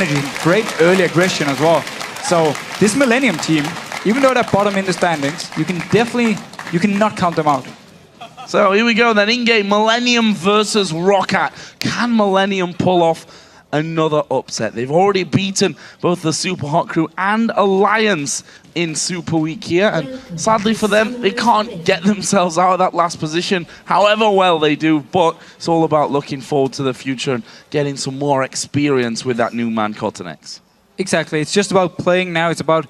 energy, great early aggression as well. So this Millenium team, even though they're bottom in the standings, you cannot count them out. So here we go then, in-game Millenium versus Roccat. Can Millenium pull off another upset? They've already beaten both the Super Hot Crew and Alliance in Super Week here, and sadly for them, they can't get themselves out of that last position, however well they do, but it's all about looking forward to the future and getting some more experience with that new man, Cortenex. Exactly, it's just about playing now, it's about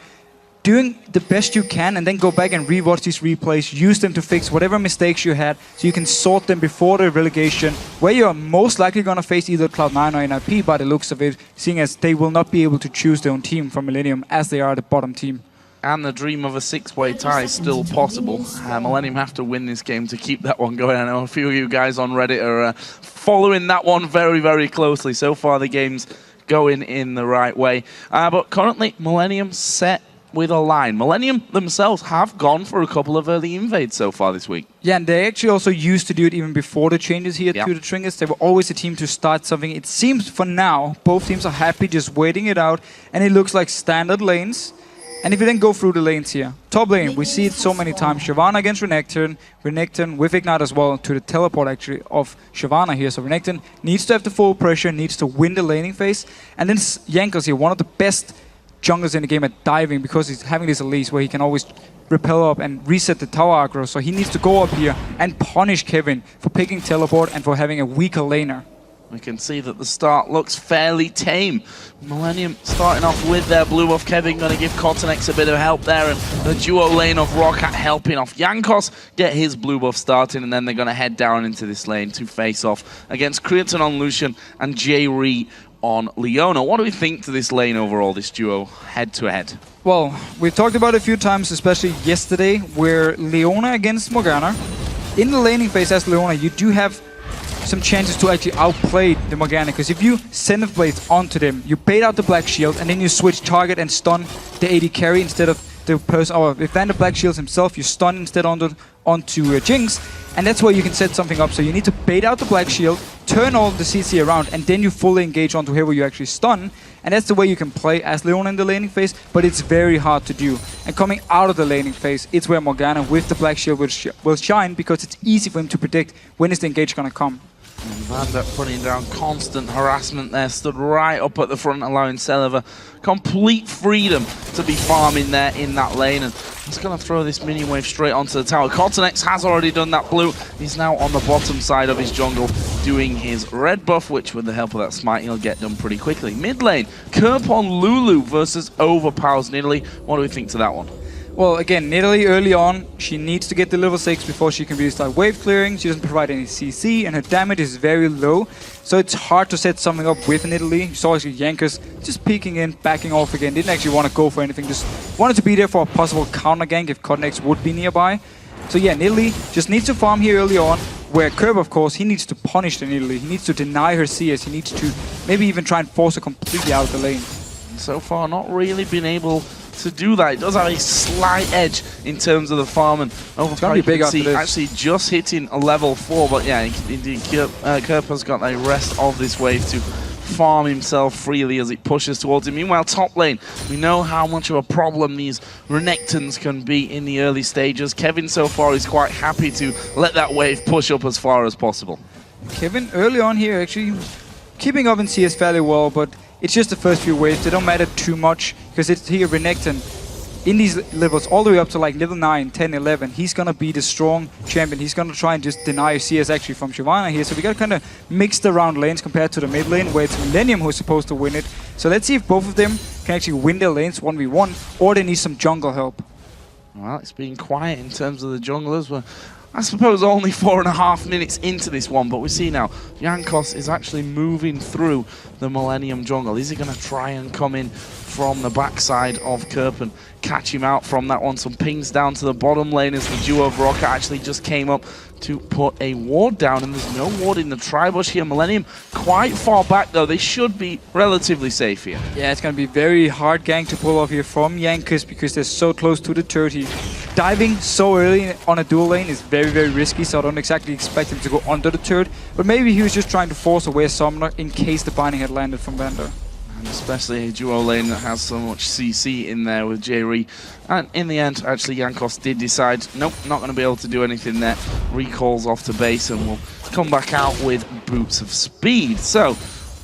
doing the best you can and then go back and rewatch these replays, use them to fix whatever mistakes you had so you can sort them before the relegation, where you're most likely going to face either Cloud9 or NIP by the looks of it, seeing as they will not be able to choose their own team from Millenium as they are the bottom team. And the dream of a six-way tie is still possible. Millenium have to win this game to keep that one going. I know a few of you guys on Reddit are following that one very, very closely. So far the game's going in the right way. But currently Millenium set with a line. Millenium themselves have gone for a couple of early invades so far this week. Yeah, and they actually also used to do it even before the changes here to the Tringers. They were always a team to start something. It seems for now, both teams are happy just waiting it out, and it looks like standard lanes. And if you then go through the lanes here, top lane, we see it so many times. Shyvana against Renekton, Renekton with Ignite as well to the teleport actually of Shyvana here. So Renekton needs to have the full pressure, needs to win the laning phase. And then Jankos here, one of the best junglers in the game at diving because he's having this Elise where he can always repel up and reset the tower aggro. So he needs to go up here and punish Kevin for picking teleport and for having a weaker laner. We can see that the start looks fairly tame. Millenium starting off with their blue buff. Kevin going to give Cortenex a bit of help there, and the duo lane of Roccat helping off Jankos get his blue buff starting, and then they're going to head down into this lane to face off against Creaton on Lucian and J-Ree on Leona. What do we think to this lane overall, this duo head-to-head? Well, we've talked about it a few times, especially yesterday, where Leona against Morgana. In the laning phase as Leona, you do have some chances to actually outplay the Morgana, because if you send the blades onto them, you bait out the Black Shield, and then you switch target and stun the AD carry instead of the person, or if then the Black Shields himself, you stun instead onto Jinx, and that's where you can set something up. So you need to bait out the Black Shield, turn all the CC around, and then you fully engage onto whoever you actually stun, and that's the way you can play as Leona in the laning phase, but it's very hard to do. And coming out of the laning phase, it's where Morgana with the Black Shield will shine, because it's easy for him to predict when is the engage gonna come. And Vander putting down constant harassment there, stood right up at the front, allowing Celiva complete freedom to be farming there in that lane. And he's going to throw this minion wave straight onto the tower. Cortenex has already done that blue. He's now on the bottom side of his jungle doing his red buff, which with the help of that smite he'll get done pretty quickly. Mid lane, Kerp on Lulu versus Overpowers Nidalee. What do we think to that one? Well, again, Nidalee early on, she needs to get the level 6 before she can really start wave clearing. She doesn't provide any CC, and her damage is very low. So it's hard to set something up with Nidalee. You saw actually Jankos just peeking in, backing off again. Didn't actually want to go for anything, just wanted to be there for a possible counter gank if Cortenex would be nearby. So yeah, Nidalee just needs to farm here early on, where Kerb, of course, he needs to punish the Nidalee. He needs to deny her CS. He needs to maybe even try and force her completely out of the lane. So far, not really been able to do that. It does have a slight edge in terms of the farm, and Overpower, you can see actually just hitting a level 4, but yeah, indeed, Kerp has got the rest of this wave to farm himself freely as it pushes towards him. Meanwhile, top lane, we know how much of a problem these Renektons can be in the early stages. Kevin so far is quite happy to let that wave push up as far as possible. Kevin early on here actually keeping up in CS fairly well, but it's just the first few waves. They don't matter too much, because it's here Renekton in these levels all the way up to like level 9, 10, 11. He's gonna be the strong champion. He's gonna try and just deny CS actually from Shyvana here. So we got kind of mixed around lanes compared to the mid lane, where it's Millenium who's supposed to win it. So let's see if both of them can actually win their lanes 1v1, or they need some jungle help. Well, it's been quiet in terms of the junglers. We're, I suppose, only 4.5 minutes into this one, but we see now Jankos is actually moving through the Millenium jungle. Is he going to try and come in from the backside of Kerp and catch him out from that one? Some pings down to the bottom lane as the duo of Roccat actually just came up to put a ward down, and there's no ward in the tri-bush here. Millenium quite far back though. They should be relatively safe here. Yeah, it's going to be very hard gank to pull off here from Jankos, because they're so close to the turret. Diving so early on a dual lane is very, very risky, so I don't exactly expect him to go under the turret, but maybe he was just trying to force away a summoner in case the binding had landed from Vander. Especially a duo lane that has so much CC in there with J-Re. And in the end, actually, Jankos did decide, nope, not going to be able to do anything there. Recalls off to base and will come back out with Boots of Speed. So,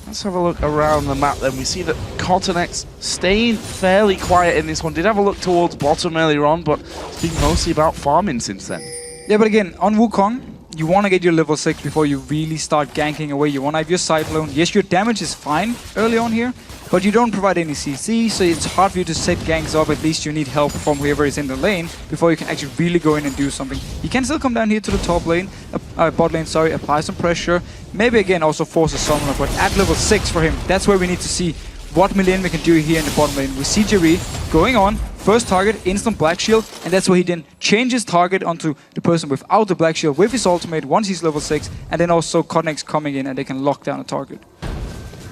let's have a look around the map then. We see that Cottonex staying fairly quiet in this one. Did have a look towards bottom earlier on, but it's been mostly about farming since then. Yeah, but again, on Wukong, you want to get your level 6 before you really start ganking away. You want to have your Cyclone. Yes, your damage is fine early on here, but you don't provide any CC, so it's hard for you to set ganks up. At least you need help from whoever is in the lane before you can actually really go in and do something. You can still come down here to the top lane, bot lane, sorry, apply some pressure. Maybe again also force a summoner, but at level 6 for him, that's where we need to see what Millenium can do here in the bottom lane. We see J-Re going on, first target, instant black shield, and that's where he then changes target onto the person without the black shield with his ultimate once he's level 6, and then also Cottonex coming in and they can lock down a target.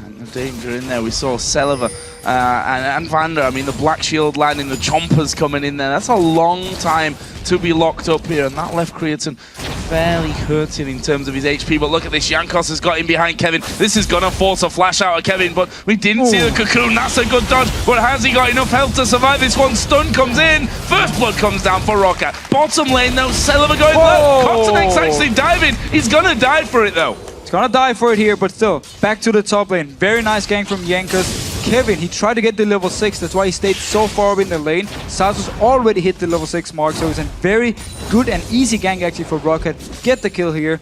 And the danger in there, we saw Celiva and Vander, I mean the black shield landing, the chompers coming in there. That's a long time to be locked up here, and that left Creaton fairly hurting in terms of his HP. But look at this, Jankos has got in behind Kevin. This is going to force a flash out of Kevin, but we didn't see the cocoon. That's a good dodge, but has he got enough health to survive this one? Stun comes in, first blood comes down for Roccat. Bottom lane though, Celiva going left. Cottonex actually diving. He's going to die for it though. He's gonna die for it here, but still, back to the top lane. Very nice gank from Jankos. Kevin, he tried to get the level 6, that's why he stayed so far up in the lane. Satos already hit the level 6 mark, so it's a very good and easy gank actually for Roccat. Get the kill here.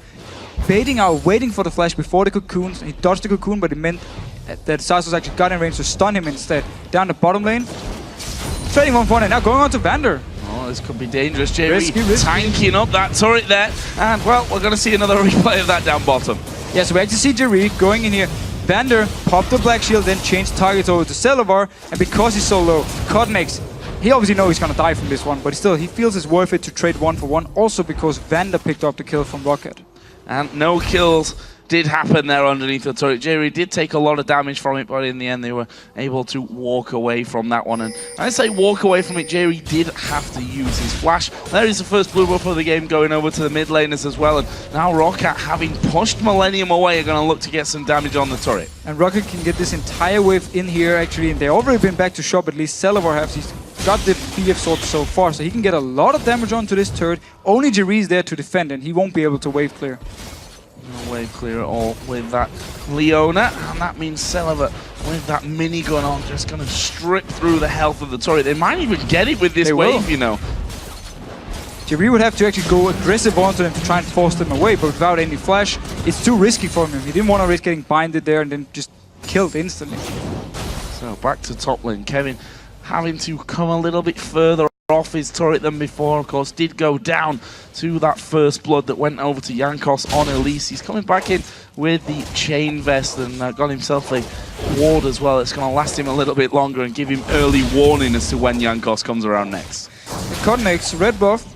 Baiting out, waiting for the flash before the cocoon. He dodged the cocoon, but it meant that Satos actually got in range to stun him instead. Down the bottom lane. Trading one for and now going on to Vander. Oh, this could be dangerous. J-Re tanking up that turret there. And, well, we're going to see another replay of that down bottom. Yeah, so we actually see J-Re going in here. Vander popped the black shield, then changed targets over to Celivar. And because he's so low, Cottonex, he obviously knows he's going to die from this one, but still, he feels it's worth it to trade 1 for 1. Also because Vander picked up the kill from Roccat. And no kills did happen there underneath the turret. J-Re did take a lot of damage from it, but in the end they were able to walk away from that one. And I say walk away from it, J-Re did have to use his flash. There is the first blue buff of the game going over to the mid laners as well. And now Roccat, having pushed Millenium away, are going to look to get some damage on the turret. And Roccat can get this entire wave in here actually, and they've already been back to shop, at least Celivar has. He's got the BF sword so far, so he can get a lot of damage onto this turret. Only J-Re is there to defend, and he won't be able to wave clear. No wave clear at all with that Leona, and that means Celiva with that minigun on just going to strip through the health of the turret. They might even get it with this wave, you know. J-Re would have to actually go aggressive onto them to try and force them away, but without any flash, it's too risky for him. He didn't want to risk getting binded there and then just killed instantly. So back to top lane. Kevin having to come a little bit further off his turret than before, of course, did go down to that first blood that went over to Jankos on Elise. He's coming back in with the chain vest and got himself a ward as well. It's going to last him a little bit longer and give him early warning as to when Jankos comes around next. Cottonex, red buff,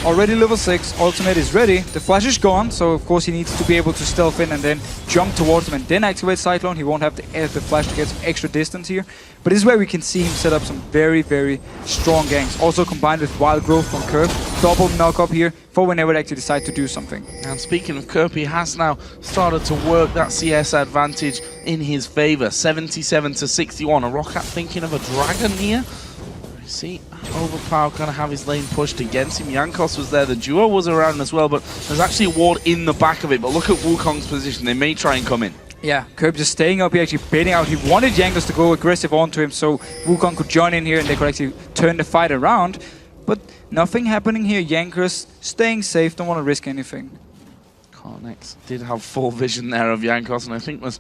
already level 6, ultimate is ready. The flash is gone, so of course he needs to be able to stealth in and then jump towards them and then activate Cyclone. He won't have the flash to get some extra distance here. But this is where we can see him set up some very, very strong ganks. Also combined with Wild Growth from Curb. Double knock up here for whenever they actually decide to do something. And speaking of Curb, he has now started to work that CS advantage in his favor. 77 to 61. A Roccat thinking of a dragon here. See, Overpower going to have his lane pushed against him. Jankos was there, the duo was around as well, but there's actually a ward in the back of it. But look at Wukong's position, they may try and come in. Yeah, Curb just staying up here, actually baiting out. He wanted Jankos to go aggressive onto him so Wukong could join in here and they could actually turn the fight around. But nothing happening here. Jankos staying safe, don't want to risk anything. Cottonex did have full vision there of Jankos, and I think was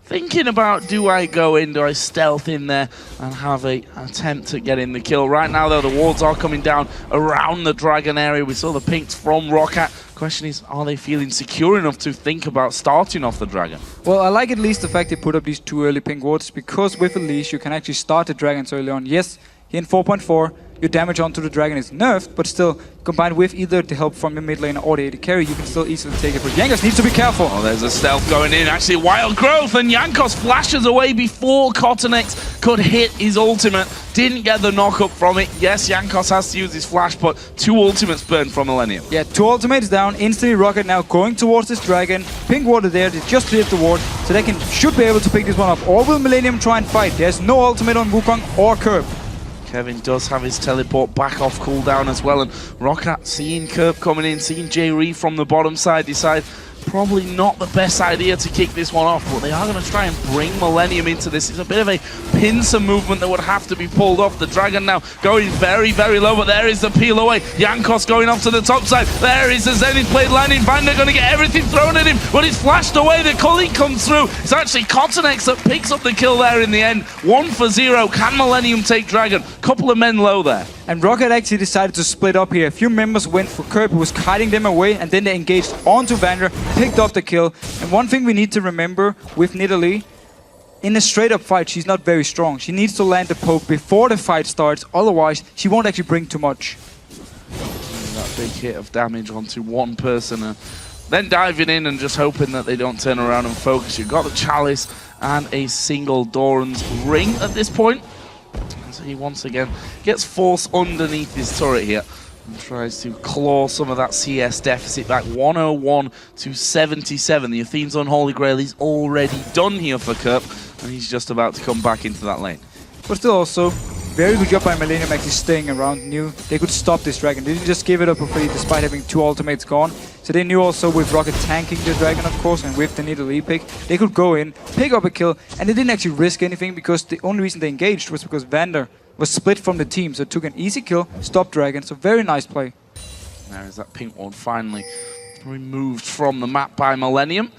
thinking about, do I go in, do I stealth in there and have a attempt at getting the kill. Right now though, the wards are coming down around the dragon area. We saw the pinks from Roccat. Question is, are they feeling secure enough to think about starting off the dragon? Well, I like at least the fact they put up these 2 early pink wards, because with a leash you can actually start the dragons early on. Yes, here in 4.4, your damage onto the dragon is nerfed, but still, combined with either the help from your mid lane or the AD carry, you can still easily take it. But Jankos needs to be careful. Oh, there's a stealth going in. Actually, Wild Growth, and Jankos flashes away before Cottonex could hit his ultimate. Didn't get the knock up from it. Yes, Jankos has to use his flash, but 2 ultimates burned from Millenium. Yeah, 2 ultimates down. Instantly Roccat now going towards this dragon. Pink ward there, they just cleared the ward, so they should be able to pick this one up. Or will Millenium try and fight? There's no ultimate on Wukong or Curb. Kevin does have his teleport back off cooldown as well, and Roccat seeing Curb coming in, seeing J-Ree from the bottom side, decide probably not the best idea to kick this one off, but they are going to try and bring Millenium into this. It's a bit of a pincer movement that would have to be pulled off. The dragon now going very, very low, but there is the peel away. Jankos going off to the top side. There is the Zenith Blade landing. Vander going to get everything thrown at him, but he's flashed away. The Cully comes through. It's actually Cottonex that picks up the kill there in the end. 1 for 0. Can Millenium take dragon? Couple of men low there. And Roccat actually decided to split up here. A few members went for Curb, who was kiting them away, and then they engaged onto Vander, picked up the kill. And one thing we need to remember with Nidalee, in a straight-up fight, she's not very strong. She needs to land the poke before the fight starts, otherwise she won't actually bring too much. That big hit of damage onto one person, then diving in and just hoping that they don't turn around and focus. You've got the Chalice and a single Doran's Ring at this point. So he once again gets forced underneath his turret here and tries to claw some of that CS deficit back. 101 to 77. The Athene's Unholy Grail is already done here for Curb, and he's just about to come back into that lane. But still also, very good job by Millenium actually staying around. Knew they could stop this dragon. They didn't just give it up for free despite having 2 ultimates gone. So they knew also with Roccat tanking the dragon, of course, and with the Nidalee pick, they could go in, pick up a kill, and they didn't actually risk anything because the only reason they engaged was because Vander was split from the team. So it took an easy kill, stopped dragon, so very nice play. There is that pink one finally removed from the map by Millenium.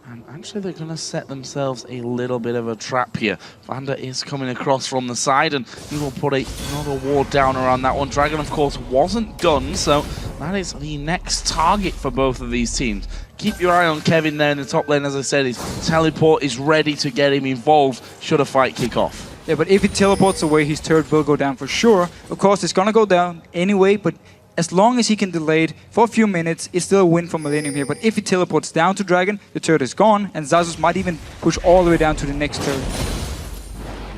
And actually they're going to set themselves a little bit of a trap here. Vander is coming across from the side, and he will put another ward down around that one. Dragon, of course, wasn't done, so that is the next target for both of these teams. Keep your eye on Kevin there in the top lane. As I said, his teleport is ready to get him involved should a fight kick off. Yeah, but if he teleports away, his turret will go down for sure. Of course, it's going to go down anyway, but as long as he can delay it for a few minutes, it's still a win for Millenium here. But if he teleports down to Dragon, the turret is gone, and Xaxus might even push all the way down to the next turret.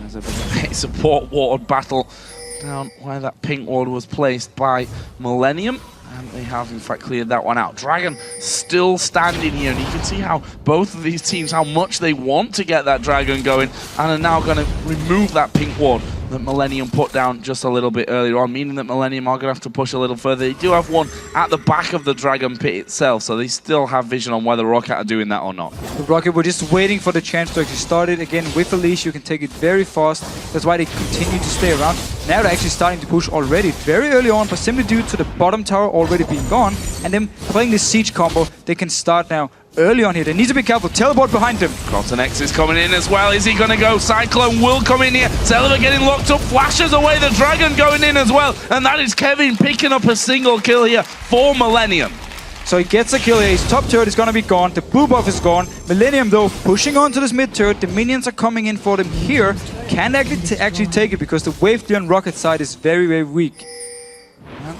There's a bit of a support ward battle down where that pink ward was placed by Millenium. And they have, in fact, cleared that one out. Dragon still standing here, and you can see how both of these teams, how much they want to get that Dragon going, and are now going to remove that pink ward that Millenium put down just a little bit earlier on, meaning that Millenium are going to have to push a little further. They do have one at the back of the Dragon Pit itself, so they still have vision on whether Roccat are doing that or not. The Roccat were just waiting for the chance to actually start it. Again, with a leash, you can take it very fast. That's why they continue to stay around. Now they're actually starting to push already very early on, but simply due to the bottom tower already being gone, and them playing this siege combo, they can start now early on here. They need to be careful. Teleport behind them. Cottonex is coming in as well. Is he going to go? Cyclone will come in here. Celeber getting locked up. Flashes away. The Dragon going in as well. And that is Kevin picking up a single kill here for Millenium. So he gets a kill here. His top turret is going to be gone. The blue buff is gone. Millenium, though, pushing onto this mid turret. The minions are coming in for them here. Can't actually take it because the wave clear on Rockat's side is very, very weak.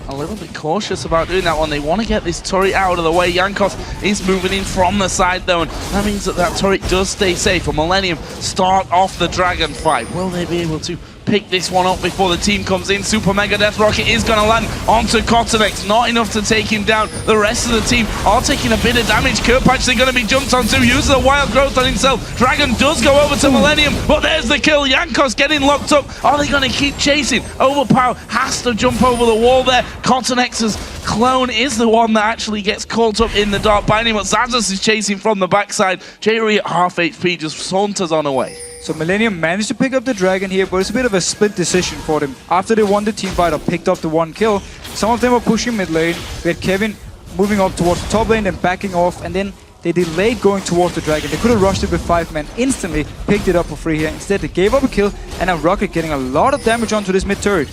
A little bit cautious about doing that one. They want to get this turret out of the way. Jankos is moving in from the side though, and that means that that turret does stay safe. And Millenium start off the Dragon fight. Will they be able to pick this one up before the team comes in? Super Mega Death Rocket is going to land onto Cottonex. Not enough to take him down. The rest of the team are taking a bit of damage. Curb actually going to be jumped onto. Uses the Wild Growth on himself. Dragon does go over to Millenium, but there's the kill. Jankos getting locked up. Are they going to keep chasing? Overpower has to jump over the wall there. Cottonex's clone is the one that actually gets caught up in the dark binding, but Xaxus is chasing from the backside. J-Ree at half HP just saunters on away. So Millenium managed to pick up the Dragon here, but it's a bit of a split decision for them. After they won the team fight or picked up the one kill, some of them were pushing mid lane. We had Kevin moving up towards the top lane and backing off, and then they delayed going towards the Dragon. They could have rushed it with 5 men, instantly picked it up for free here. Instead, they gave up a kill, and now Roccat getting a lot of damage onto this mid turret.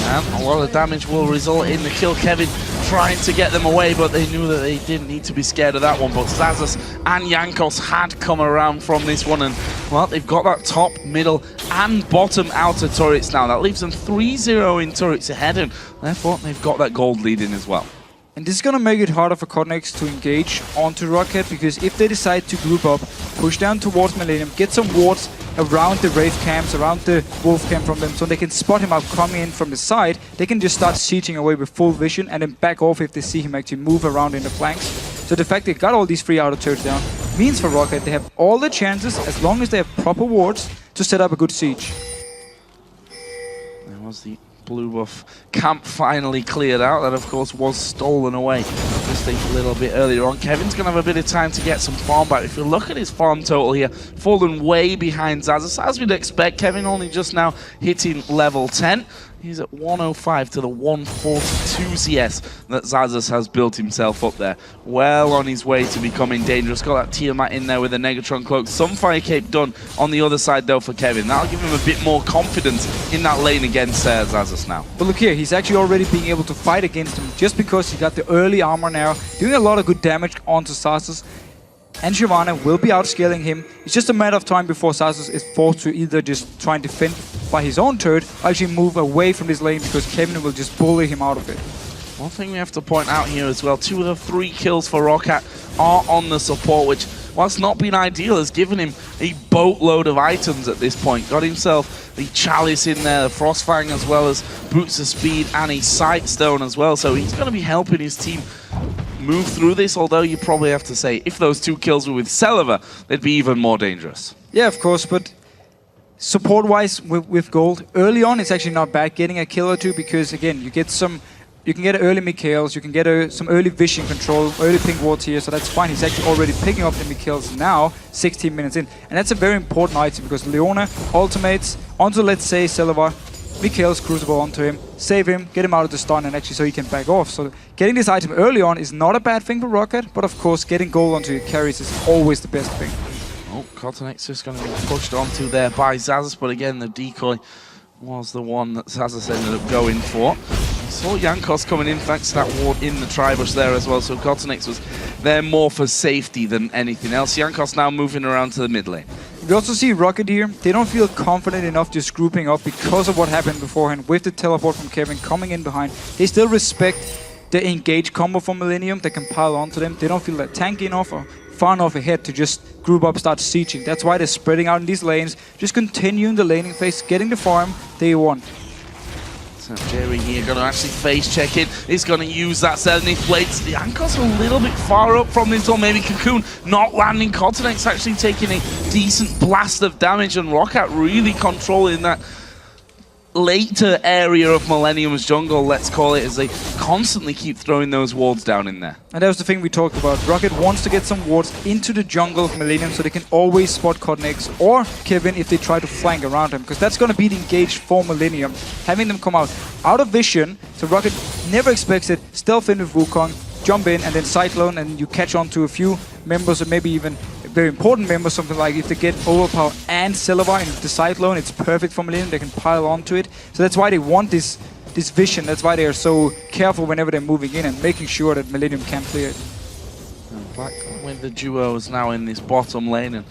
And a lot of damage will result in the kill. Kevin trying to get them away, but they knew that they didn't need to be scared of that one. But Xazas and Jankos had come around from this one, and well, they've got that top, middle, and bottom outer turrets now. That leaves them 3-0 in turrets ahead, and therefore they've got that gold lead in as well. And this is going to make it harder for Cotnex to engage onto Roccat, because if they decide to group up, push down towards Millenium, get some wards around the Wraith camps, around the Wolf camp from them, so they can spot him out coming in from the side, they can just start sieging away with full vision and then back off if they see him actually move around in the flanks. So the fact they got all these 3 outer turrets down means for Roccat they have all the chances, as long as they have proper wards, to set up a good siege. There was the blue buff camp finally cleared out. That, of course, was stolen away just a little bit earlier on. Kevin's going to have a bit of time to get some farm back. If you look at his farm total here, fallen way behind Xazas. As we'd expect, Kevin only just now hitting level 10. He's at 105 to the 142 CS that Xazas has built himself up there. Well on his way to becoming dangerous. Got that Tiamat in there with a Negatron cloak. Some fire cape done on the other side though for Kevin. That'll give him a bit more confidence in that lane against Xazas now. But look here, he's actually already being able to fight against him just because he got the early armor now, doing a lot of good damage onto Xazas. And Shyvana will be outscaling him. It's just a matter of time before Xazas is forced to either just try and defend by his own turret or actually move away from this lane, because Kevin will just bully him out of it. One thing we have to point out here as well, 2 of the 3 kills for Roccat are on the support, which, whilst not being ideal, has given him a boatload of items at this point. Got himself the Chalice in there, the Frostfang, as well as Boots of Speed and a Sightstone as well. So he's going to be helping his team move through this, although you probably have to say, if those 2 kills were with Celiva, they'd be even more dangerous. Yeah, of course, but support-wise with gold, early on it's actually not bad getting a kill or 2, because again, you can get early Mikhails, you can get some early vision control, early pink wards here, so that's fine. He's actually already picking up the Mikhails now, 16 minutes in. And that's a very important item, because Leona ultimates onto, let's say, Celiva, Mikhail's Crucible onto him, save him, get him out of the stun, and actually so he can back off. So getting this item early on is not a bad thing for Roccat, but of course getting gold onto your carries is always the best thing. Oh, Cotnex just going to be pushed onto there by Xazas, but again the decoy was the one that Xazas ended up going for. We saw Jankos coming in thanks to that ward in the Tribush there as well, so Cotnex was there more for safety than anything else. Jankos now moving around to the mid lane. We also see Roccat here. They don't feel confident enough just grouping up because of what happened beforehand with the teleport from Kevin coming in behind. They still respect the engage combo from Millenium that can pile onto them. They don't feel that tanky enough or far enough ahead to just group up, start sieging. That's why they're spreading out in these lanes, just continuing the laning phase, getting the farm they want. So Jerry here going to actually face check it. He's going to use that Zenith Blades. The Ankos a little bit far up from this, or maybe Cocoon not landing. Cotnex actually taking a decent blast of damage, and Roccat really controlling that later area of Millennium's jungle, let's call it, as they constantly keep throwing those wards down in there. And that was the thing we talked about. Roccat wants to get some wards into the jungle of Millennium so they can always spot Cotnex or Kevin if they try to flank around him, because that's going to be the engage for Millennium. Having them come out of vision, so Roccat never expects it, stealth in with Wukong, jump in, and then Cyclone, and you catch on to a few members, or maybe even very important members, something like if they get Overpower and Celiva in the Cyclone, it's perfect for Millennium, they can pile onto it. So that's why they want this vision, that's why they are so careful whenever they're moving in and making sure that Millennium can't clear it. And Black with the duos now in this bottom lane, and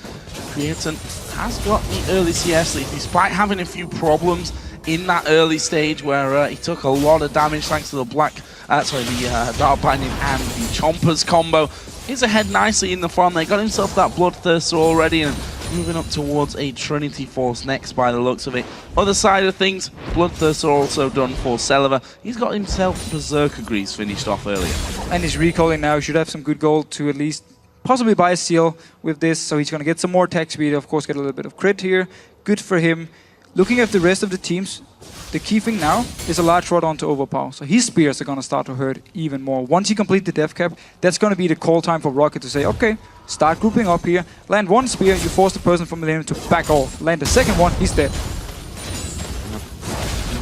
Creaton has got the early CS lead, despite having a few problems in that early stage where he took a lot of damage thanks to the Dark Binding and the Chompers combo. He's ahead nicely in the farm. They got himself that Bloodthirster already, and moving up towards a Trinity Force next by the looks of it. Other side of things, Bloodthirster also done for Celiva. He's got himself Berserker Grease finished off earlier. And he's recalling now. He should have some good gold to at least possibly buy a seal with this, so he's going to get some more attack speed, of course get a little bit of crit here. Good for him. Looking at the rest of the teams, the key thing now is a large rod onto Overpower. So his spears are going to start to hurt even more. Once you complete the death cap, that's going to be the call time for Roccat to say, okay, start grouping up here. Land one spear, you force the person from Millennium to back off. Land the second one, he's dead.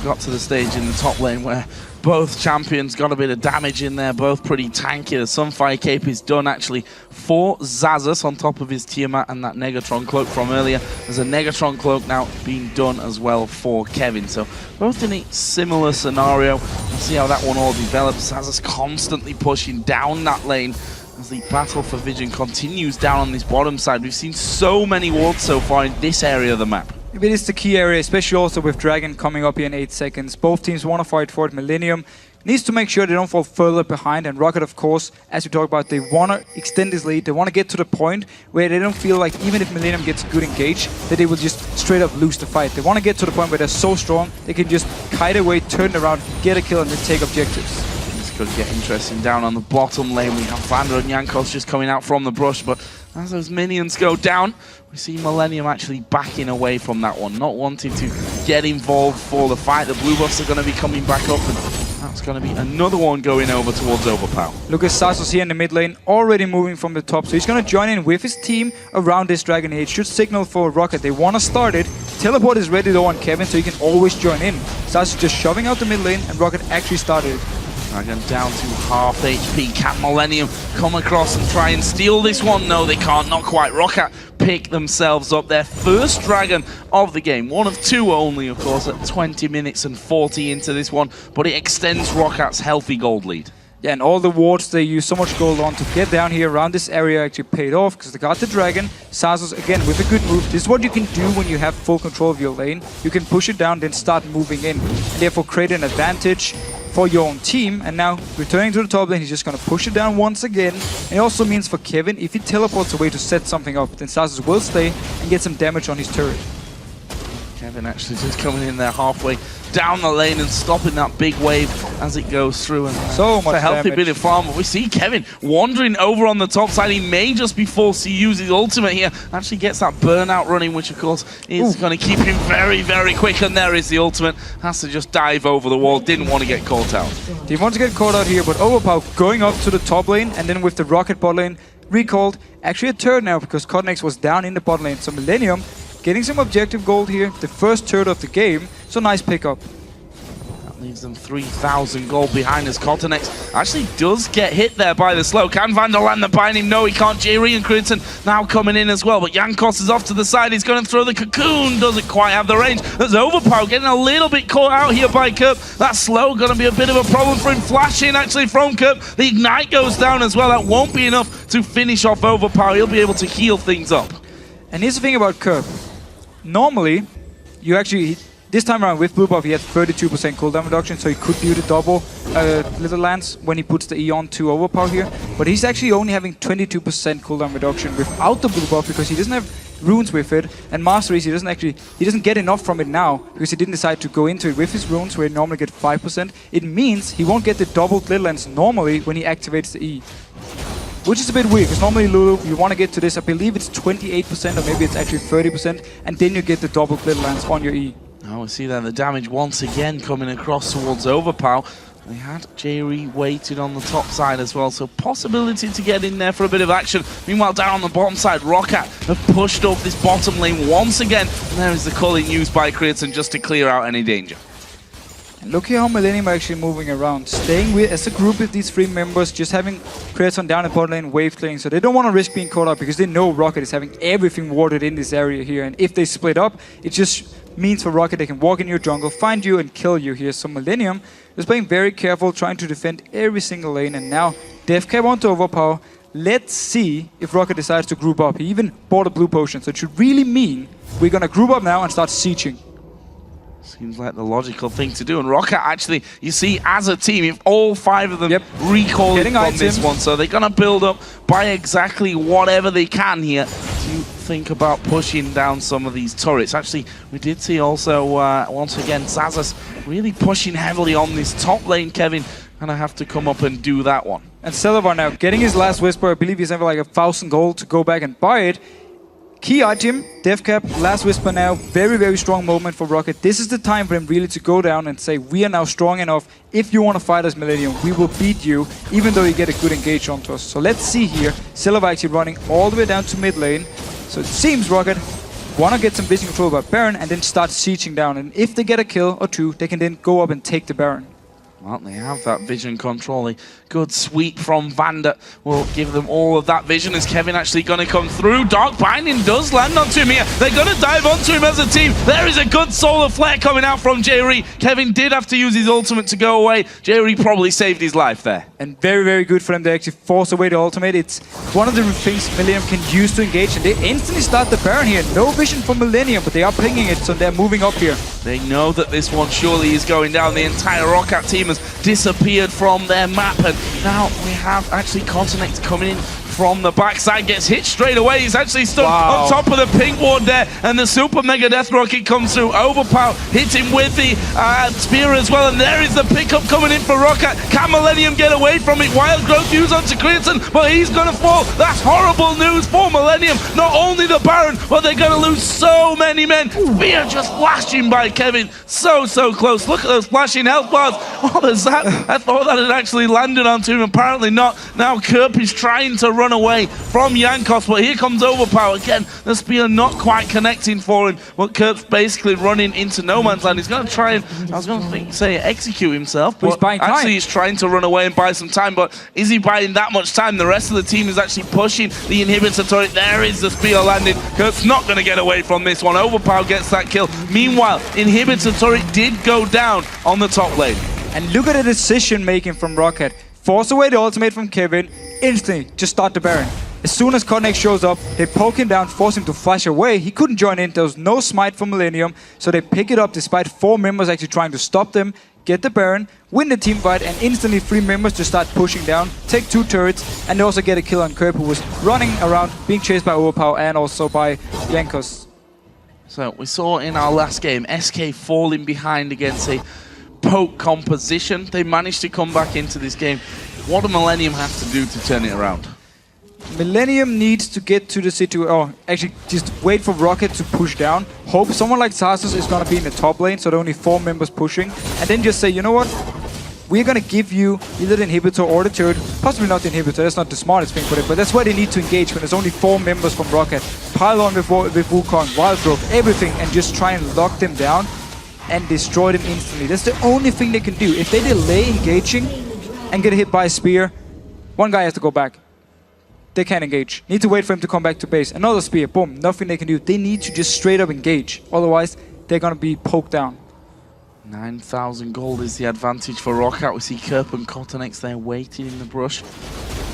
got to the stage in the top lane where both champions got a bit of damage in there, both pretty tanky. The Sunfire Cape is done actually for Xaxus on top of his Tiamat and that Negatron Cloak from earlier. There's a Negatron Cloak now being done as well for Kevin. So both in a similar scenario. We'll see how that one all develops. Xaxus constantly pushing down that lane as the battle for vision continues down on this bottom side. We've seen so many wards so far in this area of the map. It is the key area, especially also with Dragon coming up here in 8 seconds. Both teams want to fight for it. Millenium needs to make sure they don't fall further behind. And Roccat, of course, as we talked about, they want to extend this lead. They want to get to the point where they don't feel like even if Millenium gets good engage, that they will just straight up lose the fight. They want to get to the point where they're so strong, they can just kite away, turn around, get a kill, and then take objectives. This could get interesting down on the bottom lane. We have Vander and Jankos just coming out from the brush, but as those minions go down, we see Millenium actually backing away from that one, not wanting to get involved for the fight. The blue buffs are going to be coming back up, and that's going to be another one going over towards Overpower. Look at Xaxus here in the mid lane, already moving from the top, so he's going to join in with his team around this Dragon here. It should signal for Roccat. They want to start it. Teleport is ready though on Kevin, so he can always join in. Xaxus just shoving out the mid lane, and Roccat actually started it. Dragon down to half HP. Can Millenium come across and try and steal this one? No, they can't. Not quite. Roccat pick themselves up. Their first Dragon of the game. One of two only, of course, at 20 minutes and 40 into this one. But it extends Rockat's healthy gold lead. Yeah, and all the wards they use so much gold on to get down here around this area actually paid off because they got the Dragon. Xaxus, again, with a good move. This is what you can do when you have full control of your lane. You can push it down, then start moving in. And therefore create an advantage for your own team. And now, returning to the top lane, he's just going to push it down once again. And it also means for Kevin, if he teleports away to set something up, then Xaxus will stay and get some damage on his turret. Kevin actually just coming in there halfway down the lane and stopping that big wave as it goes through. And so much a healthy damage. bit of farm. But we see Kevin wandering over on the top side. He may just be forced to use his ultimate here. Actually gets that burnout running, which of course is going to keep him very, very quick. And there is the ultimate. Has to just dive over the wall. Didn't want to get caught out. Didn't want to get caught out here, but Overpower going up to the top lane, and then with the Roccat bot lane recalled. Actually a turret now because Cotnex was down in the bot lane. So Millenium getting some objective gold here, the first turret of the game, so nice pickup. That leaves them 3,000 gold behind as Cotnex actually does get hit there by the slow. Can Vander land the bind him? No, he can't. Jerry and Crimson now coming in as well, but Jankos is off to the side. He's going to throw the cocoon, doesn't quite have the range. There's Overpower getting a little bit caught out here by Kerp. That slow going to be a bit of a problem for him. Flashing actually from Kerp. The ignite goes down as well. That won't be enough to finish off Overpower. He'll be able to heal things up. And here's the thing about Kerp. Normally, you actually, this time around with Blue Buff, he had 32% cooldown reduction, so he could do the double Little Lance when he puts the E on to Overpower here. But he's actually only having 22% cooldown reduction without the Blue Buff because he doesn't have runes with it. And Masteries, he doesn't get enough from it now because he didn't decide to go into it with his runes where he normally get 5%. It means he won't get the doubled Little Lance normally when he activates the E. Which is a bit weird, because normally Lulu, you want to get to this, I believe it's 28% or maybe it's actually 30%, and then you get the double Little Lance on your E. Now we see that the damage once again coming across towards Overpower. They had Jerry waited on the top side as well, so possibility to get in there for a bit of action. Meanwhile, down on the bottom side, Roccat have pushed up this bottom lane once again, and there is the culling used by Creighton just to clear out any danger. Look here how Millenium are actually moving around, staying with as a group with these three members, just having Creighton down at bot lane, wave clearing, so they don't want to risk being caught out because they know Roccat is having everything warded in this area here, and if they split up, it just means for Roccat they can walk in your jungle, find you and kill you here. So Millenium is playing very careful, trying to defend every single lane, and now DefCap onto Overpower. Let's see if Roccat decides to group up. He even bought a blue potion, so it should really mean we're going to group up now and start sieging. Seems like the logical thing to do. And Roccat actually, you see, as a team, if all five of them recall from this one, so they're going to build up by exactly whatever they can here to think about pushing down some of these turrets. Actually, we did see also, once again, Xaxus really pushing heavily on this top lane, Kevin. And I have to come up and do that one. And Celebar now getting his last Whisper. I believe he's having like 1,000 gold to go back and buy it. Key item, DefCap, last Whisper now, very, very strong moment for Roccat. This is the time for him really to go down and say, we are now strong enough. If you want to fight us, Millenium, we will beat you, even though you get a good engage onto us. So let's see here, Silver actually running all the way down to mid lane. So it seems Roccat want to get some vision control about Baron and then start sieging down. And if they get a kill or two, they can then go up and take the Baron. Well, they have that vision control. A good sweep from Vander will give them all of that vision. Is Kevin actually going to come through? Dark Binding does land onto him here. They're going to dive onto him as a team. There is a good solar flare coming out from Jerry. Kevin did have to use his ultimate to go away. Jerry probably saved his life there. And very, very good for them to actually force away the ultimate. It's one of the things Millenium can use to engage, and they instantly start the Baron here. No vision from Millenium, but they are pinging it, so they're moving up here. They know that this one surely is going down. The entire Roccat team has disappeared from their map, and now we have actually Continex coming in from the backside, gets hit straight away. He's actually stuck on top of the pink ward there, and the Super Mega Death Rocket comes through. Overpower hits him with the spear as well, and there is the pickup coming in for Roccat. Can Millenium get away from it? Wild Growth use onto Creaton, but he's going to fall. That's horrible news for Millenium. Not only the Baron, but they're going to lose so many men. Spear just flashing by Kevin. So close. Look at those flashing health bars. What was that? I thought that had actually landed onto him. Apparently not. Now Kerp is trying to run away from Jankos, but here comes Overpower again. The spear not quite connecting for him, but Kerp's basically running into no man's land. He's going to try and, I was going to say, execute himself, but actually he's trying to run away and buy some time. But is he buying that much time? The rest of the team is actually pushing the inhibitor turret. There is the spear landing. Kerp's not going to get away from this one. Overpower gets that kill. Meanwhile, inhibitor turret did go down on the top lane. And look at the decision making from Roccat. Force away the ultimate from Kevin, instantly just start the Baron. As soon as Continex shows up, they poke him down, force him to flash away. He couldn't join in, there was no smite from Millenium, so they pick it up despite 4 members actually trying to stop them, get the Baron, win the team fight, and instantly 3 members just start pushing down, take 2 turrets, and they also get a kill on Kerp, who was running around, being chased by Overpower and also by Jankos. So we saw in our last game, SK falling behind against a poke composition. They managed to come back into this game. What do Millenium have to do to turn it around? Millenium needs to get to the situation, or actually just wait for Roccat to push down. Hope someone like Xaxus is going to be in the top lane, so there are only 4 members pushing. And then just say, you know what? We're going to give you either the inhibitor or the turret. Possibly not the inhibitor, that's not the smartest thing for it, but that's why they need to engage when there's only 4 members from Roccat. Pile on with Wukong, Wild Growth, everything, and just try and lock them down and destroy them instantly. That's the only thing they can do. If they delay engaging and get hit by a spear, one guy has to go back. They can't engage. Need to wait for him to come back to base. Another spear, boom, nothing they can do. They need to just straight up engage. Otherwise, they're gonna be poked down. 9,000 gold is the advantage for Roccat. We see Kerp and Continex there waiting in the brush.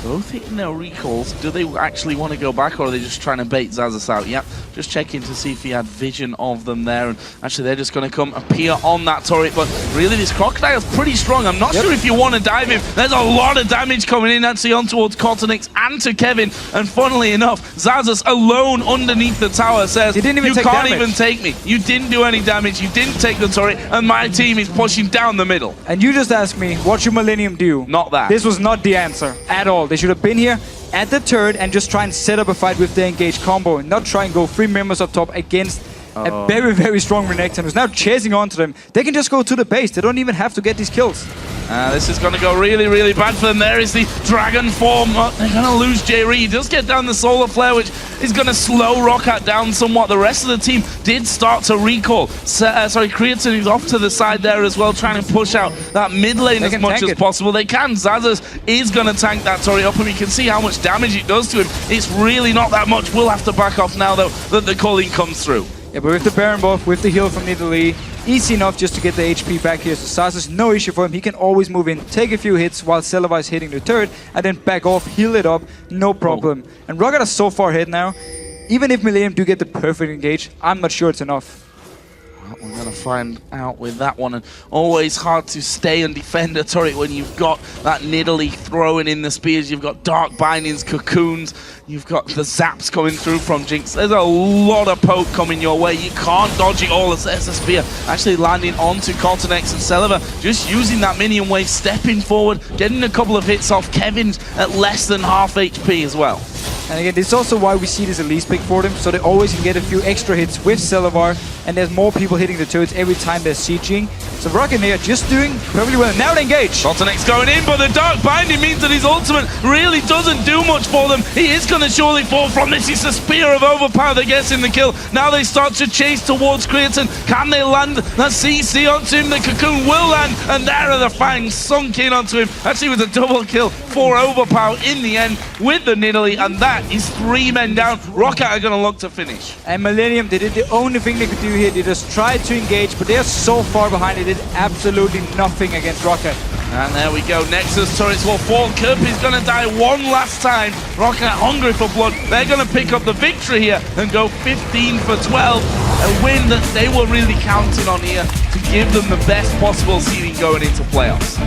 Both hitting their recalls. Do they actually want to go back, or are they just trying to bait Xaxus out? Yep, just checking to see if he had vision of them there. And actually, they're just going to come appear on that turret. But really, this Crocodile's pretty strong. I'm not sure if you want to dive him. There's a lot of damage coming in actually on towards Continex and to Kevin. And funnily enough, Xaxus alone underneath the tower says, you can't even take me. You didn't do any damage. You didn't take the turret. And my team is pushing down the middle. And you just asked me, what should Millenium do? Not that. This was not the answer at all. They should have been here at the turret and just try and set up a fight with the engaged combo and not try and go 3 members up top against a very, very strong Renekton who's now chasing onto them. They can just go to the base. They don't even have to get these kills. This is going to go really, really bad for them. There is the Dragon form. They're going to lose Jerry. He does get down the Solar Flare, which is going to slow Roccat down somewhat. The rest of the team did start to recall. Creaton is off to the side there as well, trying to push out that mid lane as much as possible. They can. Xaxus is going to tank that turret up, and we can see how much damage it does to him. It's really not that much. We'll have to back off now, though, that the calling comes through. Yeah, but with the Baron buff, with the heal from Nidalee, easy enough just to get the HP back here. So Xaxus, no issue for him. He can always move in, take a few hits while Celavi is hitting the turret, and then back off, heal it up, no problem. And Roccat is so far ahead now. Even if Millenium do get the perfect engage, I'm not sure it's enough. We're going to find out with that one. And always hard to stay and defend a turret when you've got that Nidalee throwing in the spears. You've got Dark Bindings, Cocoons. You've got the zaps coming through from Jinx. There's a lot of poke coming your way. You can't dodge it all. There's a spear actually landing onto Continex and Celavi. Just using that minion wave, stepping forward, getting a couple of hits off. Kevin's at less than half HP as well. And again, this is also why we see this Elise pick for them, so they always can get a few extra hits with Celavar, and there's more people hitting the turrets every time they're sieging. So Roccat and they are just doing perfectly well. Now they engage. Bottleneck's going in, but the Dark Binding means that his ultimate really doesn't do much for them. He is going to surely fall from this. It's a Spear of Overpower that gets him the kill. Now they start to chase towards Creatine. Can they land that CC onto him? The Cocoon will land, and there are the Fangs sunk in onto him. Actually, with a double kill for Overpower in the end with the Nidalee, and that is 3 men down. Roccat are going to look to finish. And Millenium, they did the only thing they could do here. They just tried to engage, but they're so far behind. They did absolutely nothing against Roccat. And there we go. Nexus turrets will fall. Kirby's going to die one last time. Roccat hungry for blood. They're going to pick up the victory here and go 15 for 12. A win that they were really counting on here to give them the best possible seeding going into playoffs.